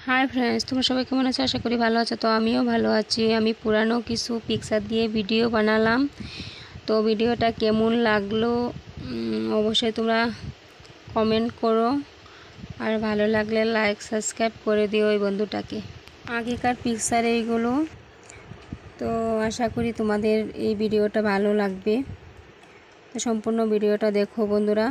Hi friends, তোমরা সবাই কেমন আছো? আশা করি ভালো আছো। তো আমিও ভালো আছি। আমি পুরানো কিছু পিকচার দিয়ে ভিডিও বানালাম। তো ভিডিওটা কেমন লাগলো অবশ্যই তোমরা কমেন্ট করো, আর ভালো লাগলে লাইক সাবস্ক্রাইব করে দিও ওই বন্ধুটাকে। আগেকার পিকচার এইগুলো। তো আশা করি তোমাদের এই ভিডিওটা ভালো লাগবে। তো সম্পূর্ণ ভিডিওটা দেখো বন্ধুরা।